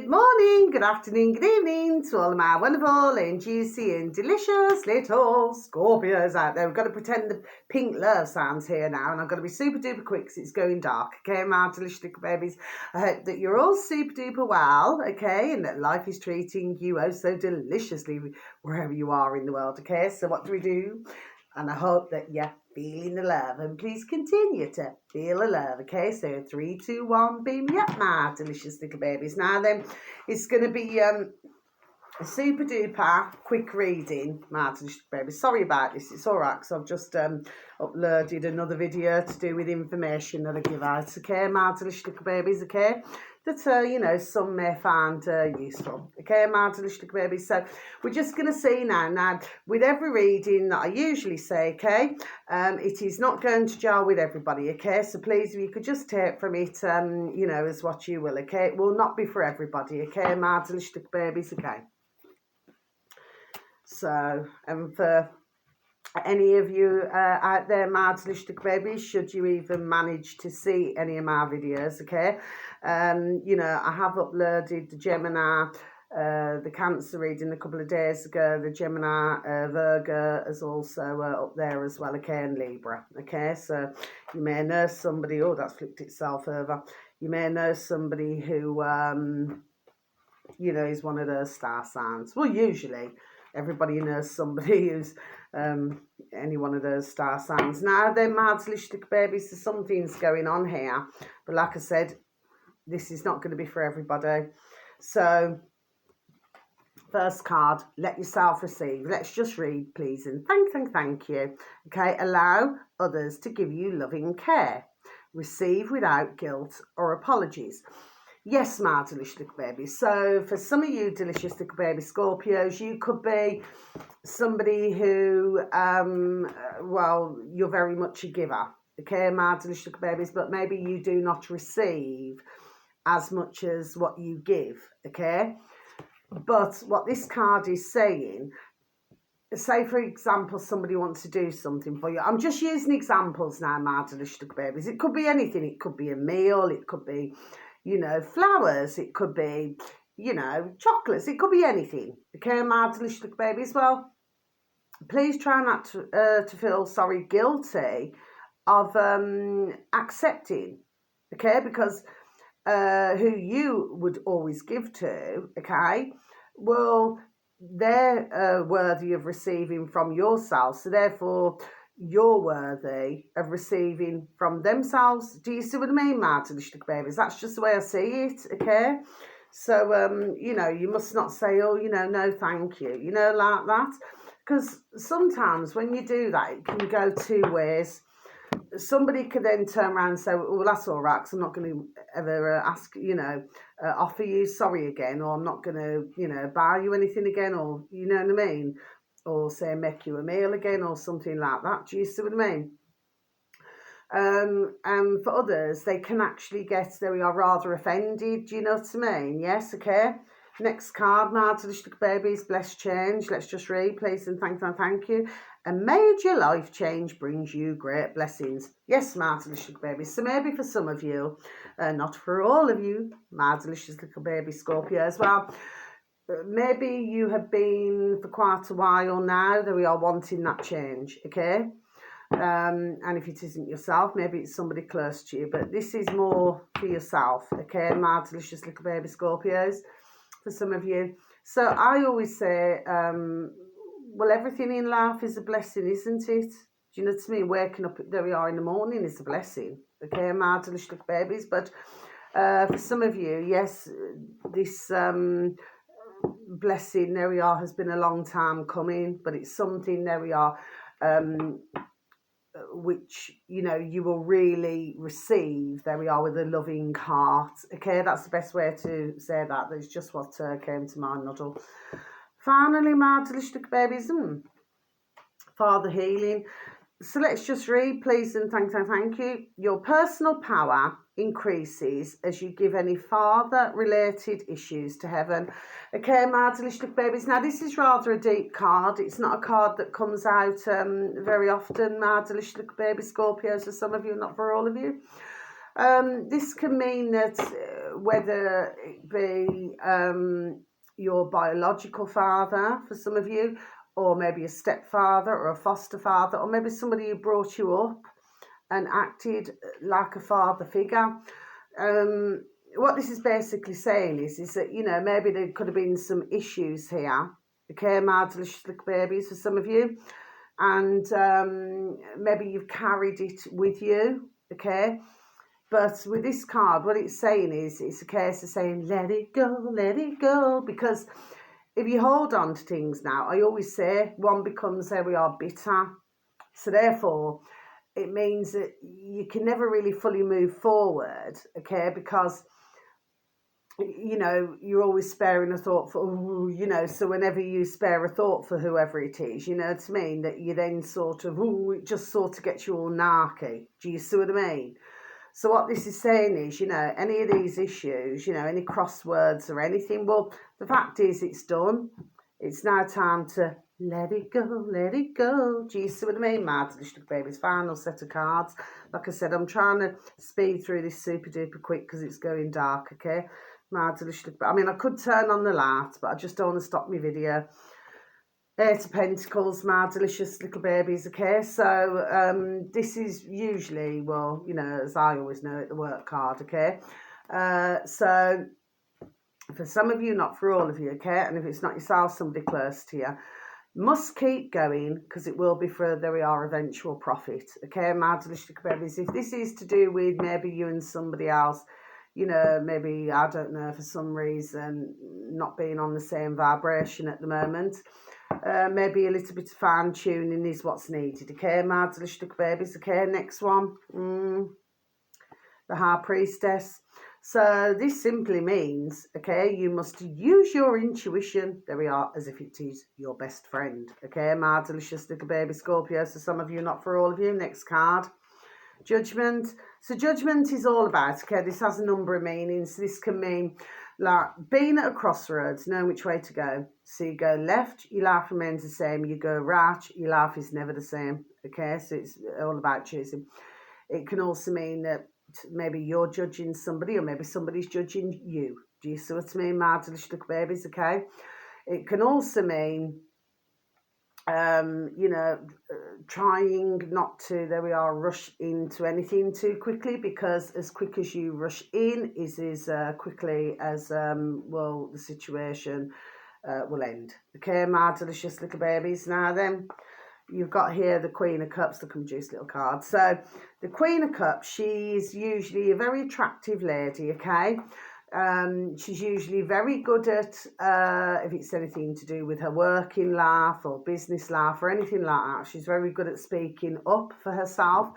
Good morning, good afternoon, good evening to all of my wonderful and juicy and delicious little Scorpios out there. We've got to pretend the pink love sounds here now, and I've got to be super duper quick because it's going dark. Okay, my delicious little babies. I hope that you're all super duper well, okay, and that life is treating you oh so deliciously wherever you are in the world, okay? So what do? And I hope that you're feeling the love, and please continue to feel the love, okay? So 3, 2, 1, beam me up, my delicious little babies. Now then, it's going to be a super duper quick reading, my delicious babies. Sorry about this, it's all right, because I've just uploaded another video to do with information that I give out, okay, my delicious little babies, okay? That, you know, some may find useful. Okay, my delicious little babies. So we're just going to see now, with every reading that I usually say, okay, it is not going to gel with everybody, okay? So please, if you could just take from it, you know, as what you will, okay? It will not be for everybody, okay, my delicious little babies, okay? So, and for any of you out there, my delicious little babies, should you even manage to see any of my videos, okay? You know, I have uploaded the Gemini, the Cancer reading a couple of days ago. The Gemini Virgo is also up there as well, okay, and Libra, okay? So you may know somebody, oh, that's flipped itself over. You may know somebody who, you know, is one of those star signs. Well, usually everybody knows somebody who's any one of those star signs. Now, they're mad little babies, so something's going on here. But like I said, this is not going to be for everybody. So, first card, let yourself receive. Let's just read, please, and thank you. Okay, allow others to give you loving care. Receive without guilt or apologies. Yes, my delicious little baby. So for some of you delicious little baby Scorpios, you could be somebody who, well, you're very much a giver. Okay, my delicious little babies, but maybe you do not receive as much as what you give, okay? But what this card is saying, say for example, somebody wants to do something for you. I'm just using examples now, my delicious little babies. It could be anything. It could be a meal. It could be, you know, flowers. It could be, you know, chocolates. It could be anything. Okay, my delicious little babies. Well, please try not to feel guilty of accepting. Okay, because who you would always give to, okay, well, they're worthy of receiving from yourself. So therefore, you're worthy of receiving from themselves. Do you see what I mean, my delicious babies? That's just the way I see it, okay? So, you know, you must not say, oh, you know, no, thank you, you know, like that. Because sometimes when you do that, it can go two ways. Somebody could then turn around and say, well, that's all right, because I'm not going to ever ask, you know, offer you sorry again, or I'm not going to, you know, buy you anything again, or, you know what I mean? Or say, make you a meal again, or something like that. Do you see what I mean? And for others, they can actually get, there we are, rather offended. Do you know what I mean? Yes, okay. Next card, my delicious babies, blessed change. Let's just read, please, and thank you. A major life change brings you great blessings. Yes, my delicious babies. So maybe for some of you, not for all of you, my delicious little baby Scorpio as well. Maybe you have been for quite a while now that we are wanting that change, okay? And if it isn't yourself, maybe it's somebody close to you, but this is more for yourself, okay, my delicious little baby Scorpios, for some of you. So I always say, well, everything in life is a blessing, isn't it? Do you know what I mean? Waking up, there we are in the morning, is a blessing, okay, my delicious little babies. But for some of you, yes, this blessing, there we are, has been a long time coming, but it's something, there we are, which, you know, you will really receive, there we are, with a loving heart, okay? That's the best way to say that. That's just what came to mind, Noddle. Finally, my delicious babies, Father healing. So let's just read, please, and thank you. Your personal power increases as you give any father-related issues to heaven. Okay, my delicious babies. Now, this is rather a deep card. It's not a card that comes out very often, my delicious baby Scorpios, for some of you, not for all of you. This can mean that whether it be your biological father for some of you, or maybe a stepfather or a foster father, or maybe somebody who brought you up and acted like a father figure. What this is basically saying is that, you know, maybe there could have been some issues here, okay, my delicious little babies, for some of you, and maybe you've carried it with you, okay. But with this card, what it's saying is, it's a case of saying, let it go, because if you hold on to things now, I always say, one becomes, there we are, bitter. So therefore, it means that you can never really fully move forward, okay, because, you know, you're always sparing a thought for, ooh, you know, so whenever you spare a thought for whoever it is, you know what I mean, that you then sort of, ooh, it just sort of gets you all narky. Do you see what I mean? So what this is saying is, you know, any of these issues, you know, any crosswords or anything, well, the fact is it's done. It's now time to let it go, let it go. Do you see what I mean, Mad Little Baby's final set of cards. Like I said, I'm trying to speed through this super duper quick because it's going dark, okay? Mad Little, I mean, I could turn on the light, but I just don't want to stop my video. Eight of Pentacles, my delicious little babies, okay? So this is usually, well, you know, as I always know it, the work card, okay? So for some of you, not for all of you, okay? And if it's not yourself, somebody close to you, must keep going, because it will be for, there we are, eventual profit, okay? My delicious little babies, if this is to do with maybe you and somebody else, you know, maybe, I don't know, for some reason, not being on the same vibration at the moment, maybe a little bit of fine tuning is what's needed, okay, my delicious little babies, okay? Next one, the High Priestess. So this simply means, okay, you must use your intuition, there we are, as if it is your best friend, okay, my delicious little baby Scorpio. So some of you, not for all of you. Next card, Judgment. So Judgment is all about, okay, this has a number of meanings. This can mean like being at a crossroads, knowing which way to go. So you go left, your life remains the same. You go right, your life is never the same, okay? So it's all about choosing. It can also mean that maybe you're judging somebody, or maybe somebody's judging you. Do you see what I mean, my delicious little babies, okay? It can also mean you know, trying not to, there we are, rush into anything too quickly, because as quick as you rush in is as quickly as, well, the situation will end. Okay, my delicious little babies. Now then, you've got here the Queen of Cups, the juice little card. So the Queen of Cups, she's usually a very attractive lady, okay? She's usually very good at, if it's anything to do with her working life or business life or anything like that, she's very good at speaking up for herself.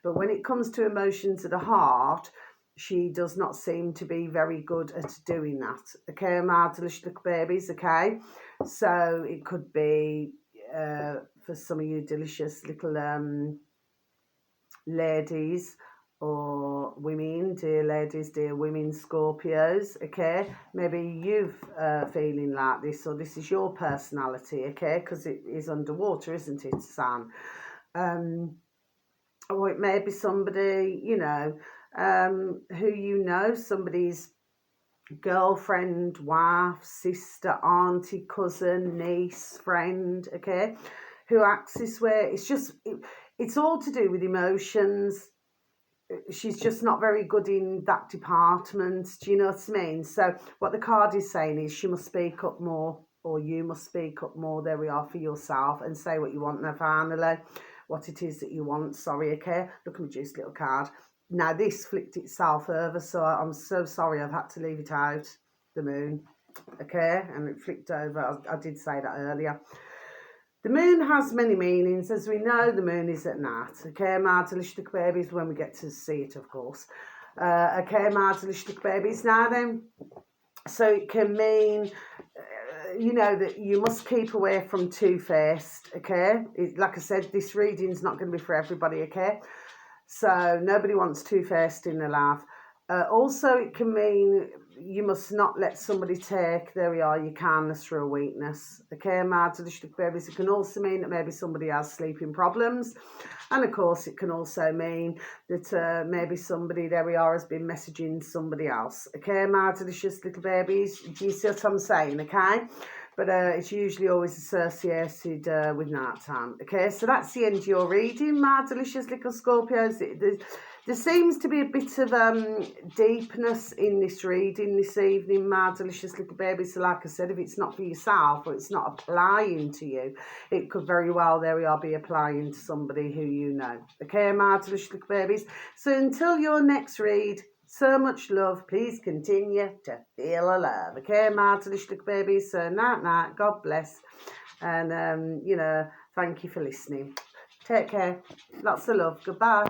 But when it comes to emotions of the heart, she does not seem to be very good at doing that. Okay, my delicious little babies, okay? So it could be, for some of you delicious little ladies, or women, dear ladies, dear women, Scorpios, okay? Maybe you've feeling like this, or this is your personality, okay? Because it is underwater, isn't it, Sam? Or it may be somebody, you know, who you know, somebody's girlfriend, wife, sister, auntie, cousin, niece, friend, okay? Who acts this way. It's just, it's all to do with emotions. She's just not very good in that department. Do you know what I mean? So what the card is saying is she must speak up more, or you must speak up more, there we are, for yourself, and say what you want now, finally, what it is that you want. Sorry, okay? Look at my juice little card. Now this flipped itself over, so I'm so sorry I've had to leave it out, the moon, okay? And it flipped over. I did say that earlier. The moon has many meanings. As we know, the moon is at night. Okay, my delicious babies, when we get to see it, of course. Okay, my delicious babies. Now then, so it can mean, you know, that you must keep away from two-faced, okay? Like I said, this reading's not going to be for everybody, okay? So nobody wants two-faced in their life. Also, it can mean you must not let somebody take, there we are, your kindness for a weakness. Okay, my delicious little babies, it can also mean that maybe somebody has sleeping problems. And of course, it can also mean that maybe somebody, there we are, has been messaging somebody else. Okay, my delicious little babies, do you see what I'm saying? Okay, but it's usually always associated with night time. Okay, so that's the end of your reading, my delicious little Scorpios. There seems to be a bit of deepness in this reading this evening, my delicious little baby. So like I said, if it's not for yourself or it's not applying to you, it could very well, there we are, be applying to somebody who you know. Okay, my delicious little babies. So until your next read, so much love. Please continue to feel alive. Okay, my delicious little babies. So night, God bless. And, you know, thank you for listening. Take care. Lots of love. Goodbye.